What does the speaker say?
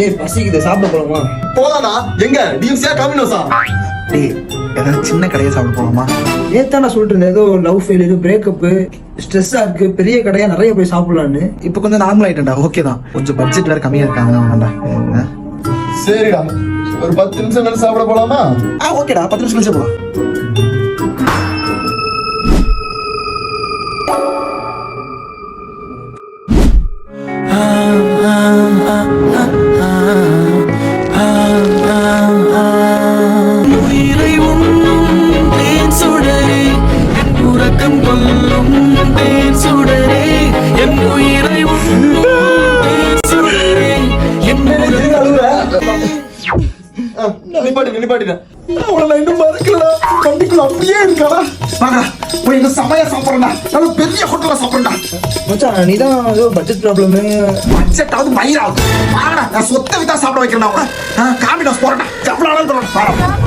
ஏய் பசிக்குது சாப்பிட போலாமா? போலாம்டா. எங்க டிஎம்சியா டாமினோஸா? டேய் ஏதாவது சின்ன கடையை சாப்பிட போலாமா? நேத்தான் நான் சொல்லிட்டு இருந்தேன் ஏதோ லவ் ஃபெயிலியர் பிரேக்கப் ஸ்ட்ரெஸ்ஸா இருக்கு பெரிய கடையா நிறைய போய் சாப்பிடலான்னு. இப்போ கொஞ்சம் நார்மல் ஆயிட்டேன்டா. ஓகே தான். கொஞ்சம் பட்ஜெட் வேற கம்மியா இருக்காங்க வேண்டாம்டா. சரிடா, ஒரு 10 நிமிஷம் கழிச்சு சாப்பிட போலாமா? ஓகேடா, 10 நிமிஷம் கழிச்சு போலாம். நிப்பாட்டிட்டேன். அவளை இன்னும் மறக்கலடா. கண்டிக்குள்ள அப்படியே இருக்காடா. வாங்கடா போய் இந்த சமையா சாப்பிடுறா. நல்ல பெரிய ஹோட்டல்ல சாப்பிடுறா. மச்சான் நீ தான் ஏதோ பட்ஜெட் ப்ராப்ளம். பட்ஜெட்டாவது மயிராகும். வாங்கடா, நான் சொத்தை வித்தா சாப்பிட வைக்கிறேன். காமிடாஸ் போறேன். எவ்வளவு நாளும்